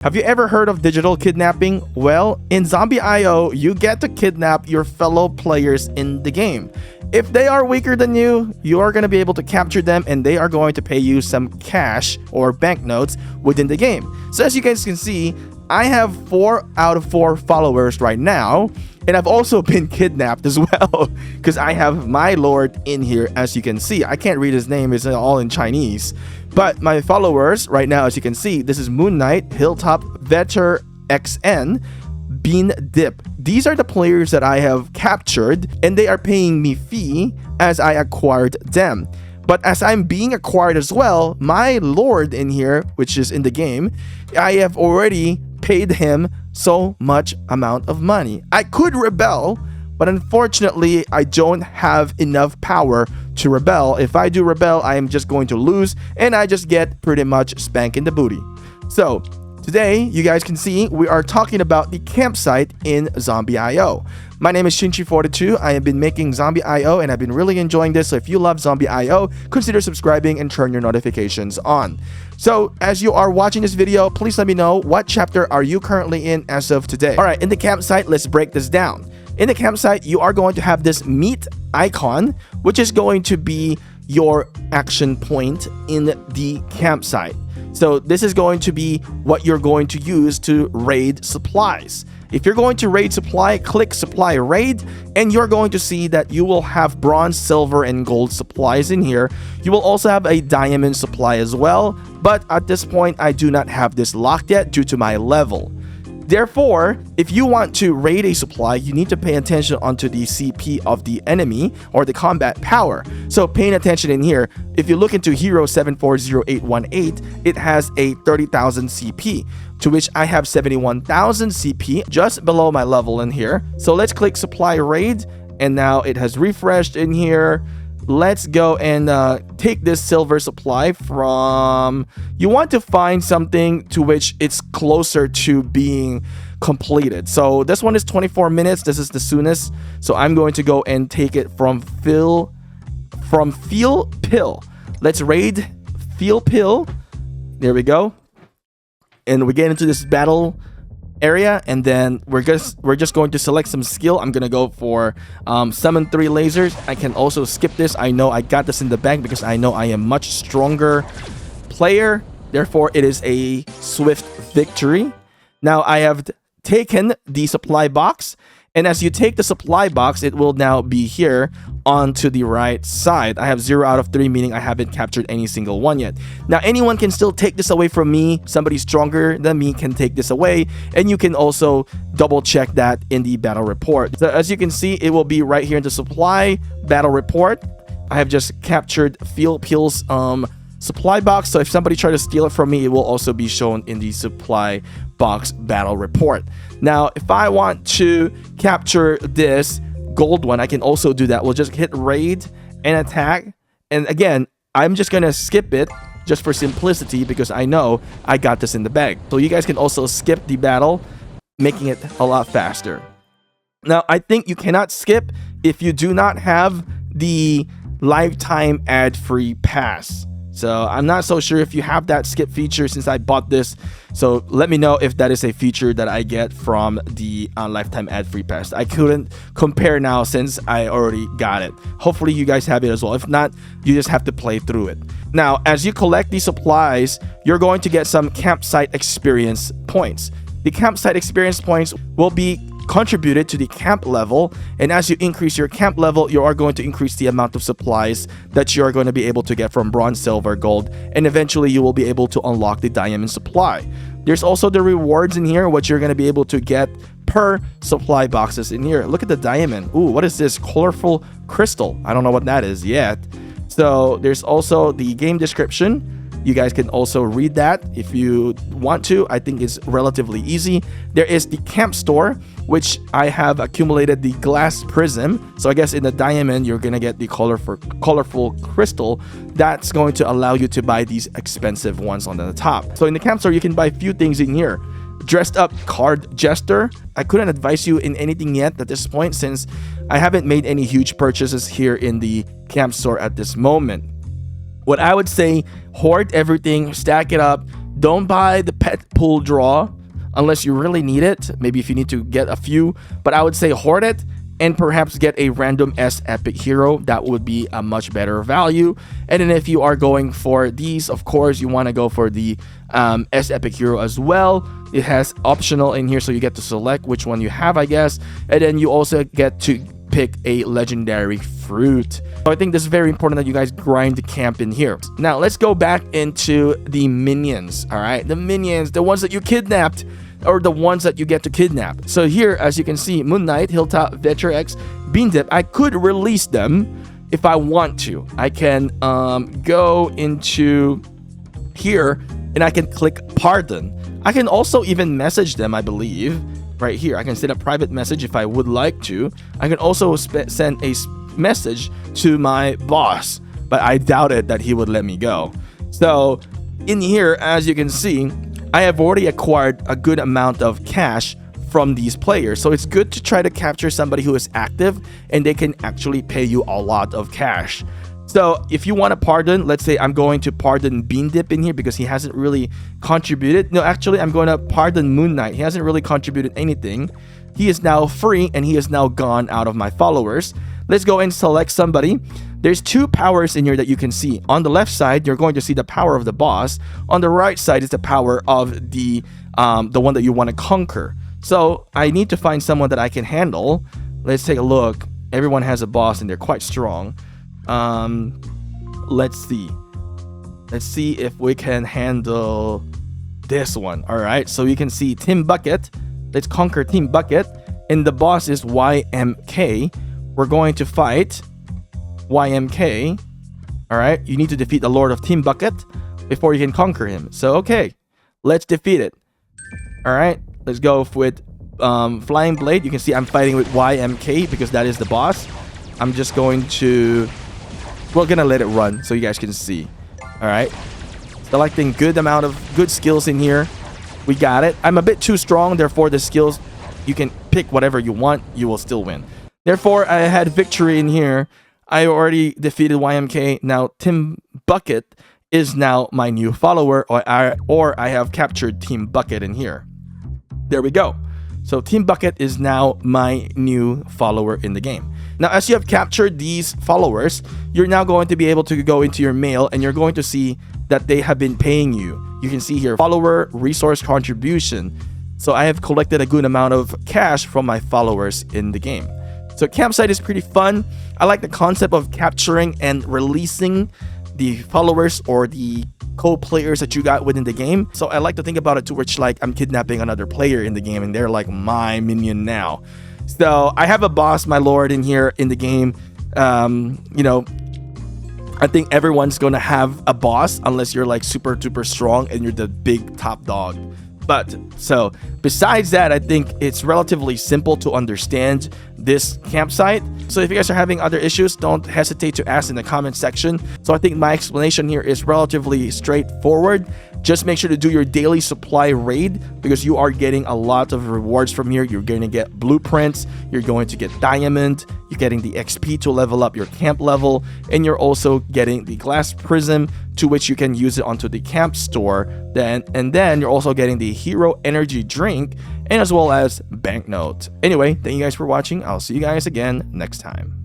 Have you ever heard of digital kidnapping? Well, in Zombie.io, you get to kidnap your fellow players in the game. If they are weaker than you, you are going to be able to capture them and they are going to pay you some cash or banknotes within the game. So as you guys can see, I have 4 out of 4 followers right now, and I've also been kidnapped as well because I have my lord in here. As you can see, I can't read his name, it's all in Chinese, but my followers right now, as you can see, this is Moon Knight, Hilltop, Vetter, XN, Bean Dip. These are the players that I have captured and they are paying me fee as I acquired them. But as I'm being acquired as well, my lord in here, which is in the game, I have already paid him so much amount of money. I could rebel, but unfortunately I don't have enough power to rebel. If I do rebel, I am just going to lose and I just get pretty much spanking the booty. So today, you guys can see we are talking about the campsite in Zombie.io. My name is Shinchi42. I have been making Zombie.io and I've been really enjoying this. So if you love Zombie.io, consider subscribing and turn your notifications on. So as you are watching this video, please let me know what chapter are you currently in as of today. All right, in the campsite, let's break this down. In the campsite, you are going to have this meat icon, which is going to be your action point in the campsite. So this is going to be what you're going to use to raid supplies. If you're going to raid supply, click supply raid, and you're going to see that you will have bronze, silver, and gold supplies in here. You will also have a diamond supply as well, but at this point, I do not have this locked yet due to my level. Therefore, if you want to raid a supply, you need to pay attention onto the CP of the enemy or the combat power. So paying attention in here, if you look into Hero 740818, it has a 30,000 CP, to which I have 71,000 CP just below my level in here. So let's click supply raid, and now it has refreshed in here. Let's go and take this silver supply from... You want to find something to which it's closer to being completed. So this one is 24 minutes. This is the soonest. So I'm going to go and take it from Feel Pill. Let's raid Feel Pill. There we go. And we get into this battle area, and then we're just going to select some skill. I'm gonna go for summon 3 lasers. I can also skip this. I know I got this in the bag because I know I am much stronger player. Therefore, it is a swift victory. Now I have taken the supply box, and as you take the supply box, it will now be here onto the right side. I have 0 out of 3, meaning I haven't captured any single one yet. Now anyone can still take this away from me. Somebody stronger than me can take this away, and you can also double check that in the battle report. So as you can see, it will be right here in the supply battle report. I have just captured Field Pill's supply box, so if somebody tries to steal it from me, it will also be shown in the supply box battle report. Now if I want to capture this gold one, I can also do that. We'll just hit raid and attack, and again, I'm just gonna skip it just for simplicity because I know I got this in the bag. So you guys can also skip the battle, making it a lot faster. Now I think you cannot skip if you do not have the lifetime ad-free pass. So I'm not so sure if you have that skip feature since I bought this. So let me know if that is a feature that I get from the lifetime ad-free pass. I couldn't compare now since I already got it. Hopefully you guys have it as well. If not, you just have to play through it. Now, as you collect these supplies, you're going to get some campsite experience points. The campsite experience points will be contributed to the camp level, and as you increase your camp level, you are going to increase the amount of supplies that you are going to be able to get from bronze, silver, gold, and eventually you will be able to unlock the diamond supply. There's also the rewards in here, what you're going to be able to get per supply boxes in here. Look at the diamond. Ooh, what is this? Colorful crystal. I don't know what that is yet. So there's also the game description. You guys can also read that if you want to. I think it's relatively easy. There is the camp store, which I have accumulated the glass prism. So I guess in the diamond, you're going to get the colorful crystal. That's going to allow you to buy these expensive ones on the top. So in the camp store, you can buy a few things in here. Dressed up card jester. I couldn't advise you in anything yet at this point since I haven't made any huge purchases here in the camp store at this moment. What I would say, hoard everything, stack it up, Don't buy the pet pool draw unless you really need it. Maybe if you need to get a few, but I would say hoard it and perhaps get a random S epic hero. That would be a much better value. And then if you are going for these, of course, you want to go for the S epic hero as well. It has optional in here, so you get to select which one you have, I guess. And then you also get to pick a legendary fruit. So I think this is very important that you guys grind the camp in here. Now let's go back into the minions. All right, the minions, the ones that you kidnapped, or the ones that you get to kidnap. So here, as you can see, Moon Knight, Hilltop, Vetrex, Bean Dip, I could release them if I want to. I can go into here and I can click pardon. I can also even message them, I believe, right here. I can send a private message if I would like to. I can also send a message to my boss, but I doubted that he would let me go. So in here, as you can see, I have already acquired a good amount of cash from these players. So it's good to try to capture somebody who is active and they can actually pay you a lot of cash. So if you want to pardon, let's say I'm going to pardon Bean Dip in here because he hasn't really contributed. No, actually, I'm going to pardon Moon Knight. He hasn't really contributed anything. He is now free and he is now gone out of my followers. Let's go and select somebody. There's two powers in here that you can see. On the left side, you're going to see the power of the boss. On the right side is the power of the one that you want to conquer. So I need to find someone that I can handle. Let's take a look. Everyone has a boss and they're quite strong. Let's see. Let's see if we can handle this one. All right. So you can see Team Bucket. Let's conquer Team Bucket. And the boss is YMK. We're going to fight YMK. All right. You need to defeat the Lord of Team Bucket before you can conquer him. So, okay. Let's defeat it. All right. Let's go with Flying Blade. You can see I'm fighting with YMK because that is the boss. I'm just going to... We're going to let it run so you guys can see. All right. Selecting good amount of good skills in here. We got it. I'm a bit too strong. Therefore, the skills, you can pick whatever you want. You will still win. Therefore, I had victory in here. I already defeated YMK. Now, Team Bucket is now my new follower, or I have captured Team Bucket in here. There we go. So Team Bucket is now my new follower in the game. Now, as you have captured these followers, you're now going to be able to go into your mail and you're going to see that they have been paying you. You can see here, follower resource contribution. So I have collected a good amount of cash from my followers in the game. So campsite is pretty fun. I like the concept of capturing and releasing the followers or the co-players that you got within the game. So I like to think about it to which like I'm kidnapping another player in the game and they're like my minion now. So I have a boss, my lord, in here in the game. You know, I think everyone's going to have a boss unless you're like super duper strong and you're the big top dog. But so besides that, I think it's relatively simple to understand this campsite. So if you guys are having other issues, don't hesitate to ask in the comment section. So I think my explanation here is relatively straightforward. Just make sure to do your daily supply raid because you are getting a lot of rewards from here. You're going to get blueprints, you're going to get diamond, you're getting the XP to level up your camp level, and you're also getting the glass prism to which you can use it onto the camp store. And then you're also getting the hero energy drink and as well as banknotes. Anyway, thank you guys for watching. I'll see you guys again next time.